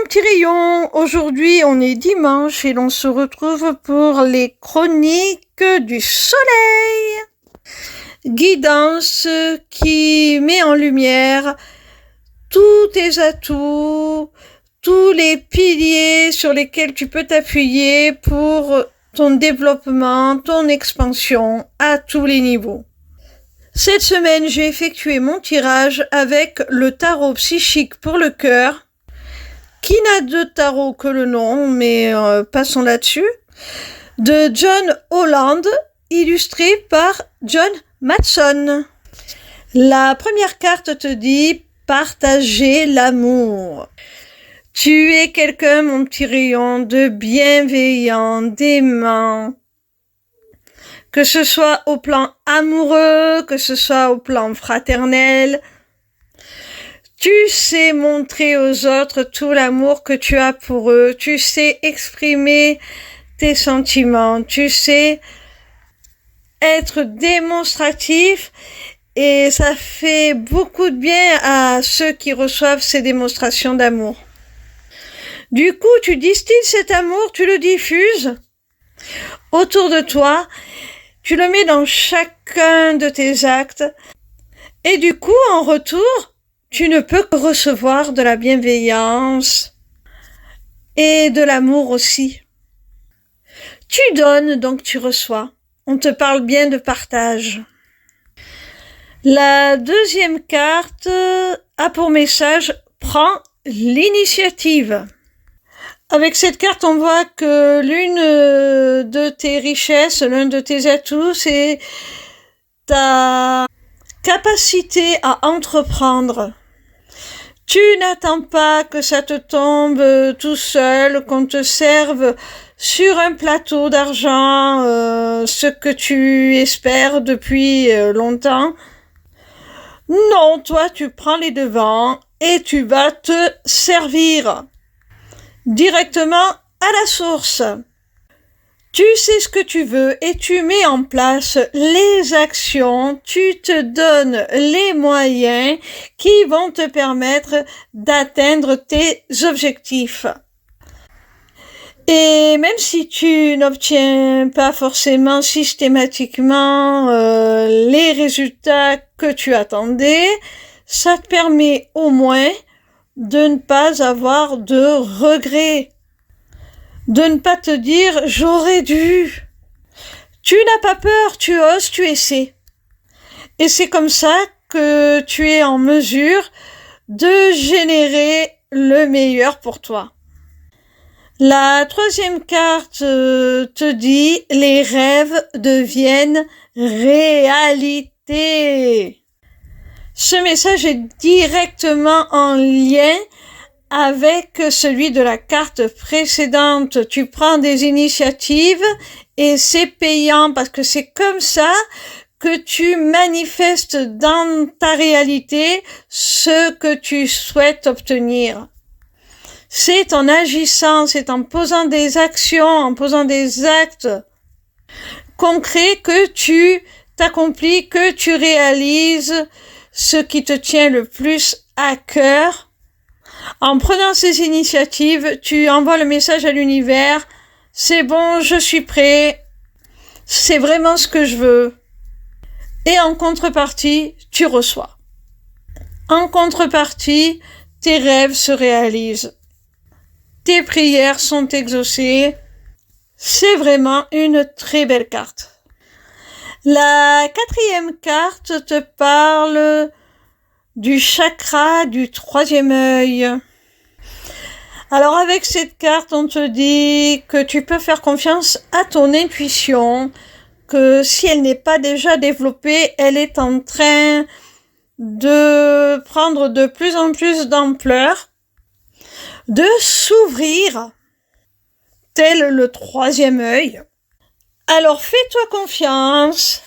petit rayon, aujourd'hui on est dimanche et l'on se retrouve pour les chroniques du soleil. Guidance qui met en lumière tous tes atouts, tous les piliers sur lesquels tu peux t'appuyer pour ton développement, ton expansion à tous les niveaux. Cette semaine, j'ai effectué mon tirage avec le tarot psychique pour le cœur, qui n'a de tarot que le nom, mais passons là-dessus, de John Holland, illustré par John Matson. La première carte te dit « Partager l'amour ». Tu es quelqu'un, mon petit rayon, de bienveillant, d'aimant, que ce soit au plan amoureux, que ce soit au plan fraternel. Tu sais montrer aux autres tout l'amour que tu as pour eux, tu sais exprimer tes sentiments, tu sais être démonstratif et ça fait beaucoup de bien à ceux qui reçoivent ces démonstrations d'amour. Du coup, tu distilles cet amour, tu le diffuses autour de toi, tu le mets dans chacun de tes actes et du coup, en retour, tu ne peux que recevoir de la bienveillance et de l'amour aussi. Tu donnes, donc tu reçois. On te parle bien de partage. La deuxième carte a pour message « Prends l'initiative ». Avec cette carte, on voit que l'une de tes richesses, l'un de tes atouts, c'est ta capacité à entreprendre. Tu n'attends pas que ça te tombe tout seul, qu'on te serve sur un plateau d'argent ce que tu espères depuis longtemps. Non, toi, tu prends les devants et tu vas te servir directement à la source. Tu sais ce que tu veux et tu mets en place les actions, tu te donnes les moyens qui vont te permettre d'atteindre tes objectifs. Et même si tu n'obtiens pas forcément systématiquement les résultats que tu attendais, ça te permet au moins de ne pas avoir de regrets. De ne pas te dire « j'aurais dû ». Tu n'as pas peur, tu oses, tu essaies. Et c'est comme ça que tu es en mesure de générer le meilleur pour toi. La troisième carte te dit « les rêves deviennent réalité ». Ce message est directement en lien avec celui de la carte précédente. Tu prends des initiatives et c'est payant parce que c'est comme ça que tu manifestes dans ta réalité ce que tu souhaites obtenir. C'est en agissant, c'est en posant des actions, en posant des actes concrets que tu t'accomplis, que tu réalises ce qui te tient le plus à cœur. En prenant ces initiatives, tu envoies le message à l'univers, c'est bon, je suis prêt, c'est vraiment ce que je veux. Et en contrepartie, tu reçois. En contrepartie, tes rêves se réalisent. Tes prières sont exaucées. C'est vraiment une très belle carte. La quatrième carte te parle du chakra du troisième œil. Alors avec cette carte, on te dit que tu peux faire confiance à ton intuition, que si elle n'est pas déjà développée, elle est en train de prendre de plus en plus d'ampleur, de s'ouvrir, tel le troisième œil. Alors fais-toi confiance.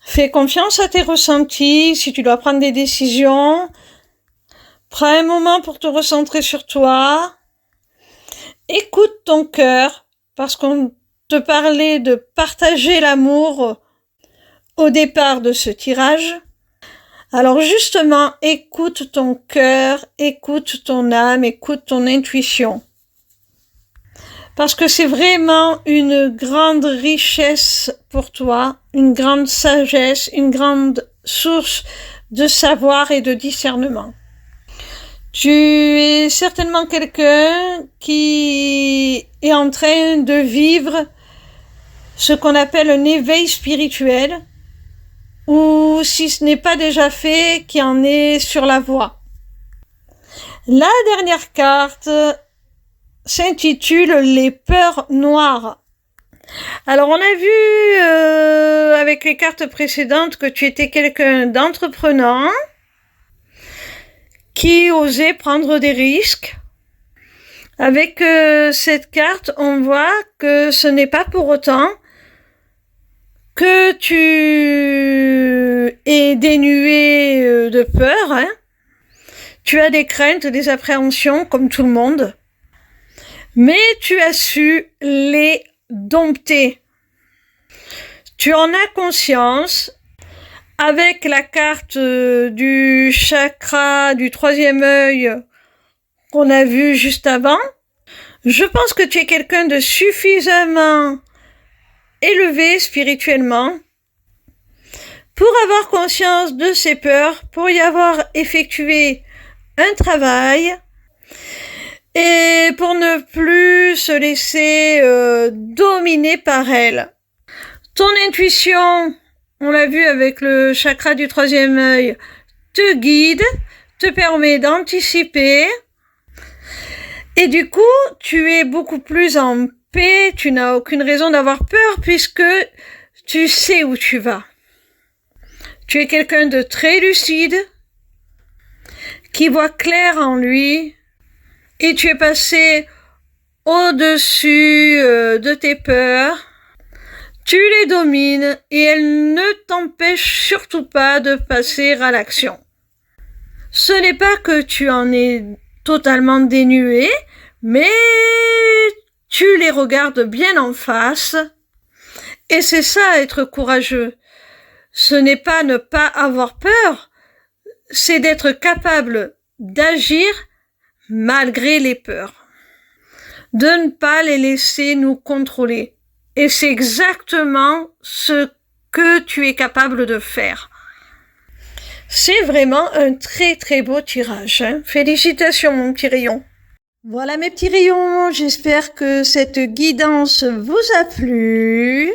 Fais confiance à tes ressentis, si tu dois prendre des décisions. Prends un moment pour te recentrer sur toi. Écoute ton cœur, parce qu'on te parlait de partager l'amour au départ de ce tirage. Alors justement, écoute ton cœur, écoute ton âme, écoute ton intuition. Parce que c'est vraiment une grande richesse pour toi, une grande sagesse, une grande source de savoir et de discernement. Tu es certainement quelqu'un qui est en train de vivre ce qu'on appelle un éveil spirituel, ou si ce n'est pas déjà fait, qui en est sur la voie. La dernière carte s'intitule Les peurs noires. Alors on a vu avec les cartes précédentes que tu étais quelqu'un d'entreprenant, qui osait prendre des risques. Avec cette carte, on voit que ce n'est pas pour autant que tu es dénué de peur, hein. Tu as des craintes, des appréhensions, comme tout le monde, mais tu as su les dompter. Tu en as conscience. Avec la carte du chakra du troisième œil qu'on a vu juste avant, je pense que tu es quelqu'un de suffisamment élevé spirituellement pour avoir conscience de ses peurs, pour y avoir effectué un travail et pour ne plus se laisser dominer par elle. Ton intuition, on l'a vu avec le chakra du troisième œil, te guide, te permet d'anticiper. Et du coup, tu es beaucoup plus en paix, tu n'as aucune raison d'avoir peur puisque tu sais où tu vas. Tu es quelqu'un de très lucide, qui voit clair en lui, et tu es passé au-dessus de tes peurs. Tu les domines et elles ne t'empêchent surtout pas de passer à l'action. Ce n'est pas que tu en es totalement dénué, mais tu les regardes bien en face. Et c'est ça, être courageux. Ce n'est pas ne pas avoir peur, c'est d'être capable d'agir malgré les peurs. De ne pas les laisser nous contrôler. Et c'est exactement ce que tu es capable de faire. C'est vraiment un très très beau tirage, hein. Félicitations mon petit rayon. Voilà mes petits rayons, j'espère que cette guidance vous a plu.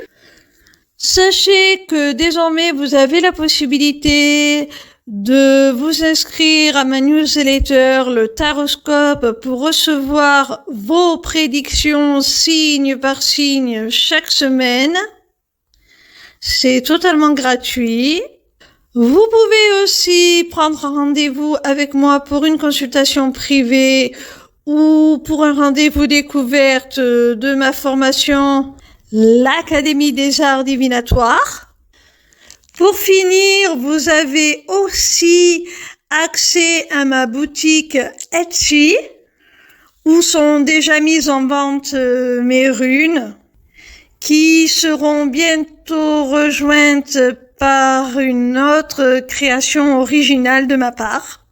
Sachez que désormais vous avez la possibilité de vous inscrire à ma newsletter, le Taroscope, pour recevoir vos prédictions signe par signe chaque semaine. C'est totalement gratuit. Vous pouvez aussi prendre un rendez-vous avec moi pour une consultation privée ou pour un rendez-vous découverte de ma formation, l'Académie des Arts Divinatoires. Pour finir, vous avez aussi accès à ma boutique Etsy, où sont déjà mises en vente mes runes, qui seront bientôt rejointes par une autre création originale de ma part,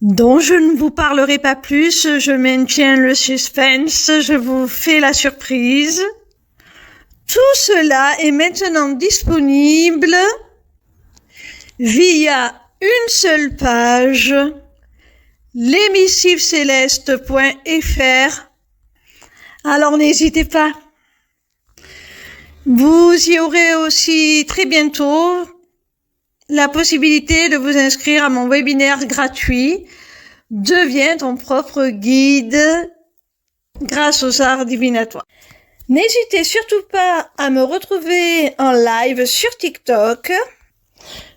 dont je ne vous parlerai pas plus, je maintiens le suspense, je vous fais la surprise. Tout cela est maintenant disponible via une seule page, lesmissivecélestes.fr. Alors n'hésitez pas. Vous y aurez aussi très bientôt la possibilité de vous inscrire à mon webinaire gratuit « Deviens ton propre guide grâce aux arts divinatoires ». N'hésitez surtout pas à me retrouver en live sur TikTok.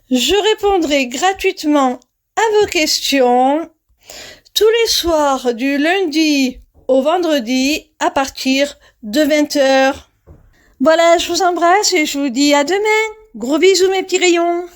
Je répondrai gratuitement à vos questions tous les soirs du lundi au vendredi à partir de 20h. Voilà, je vous embrasse et je vous dis à demain. Gros bisous mes petits rayons.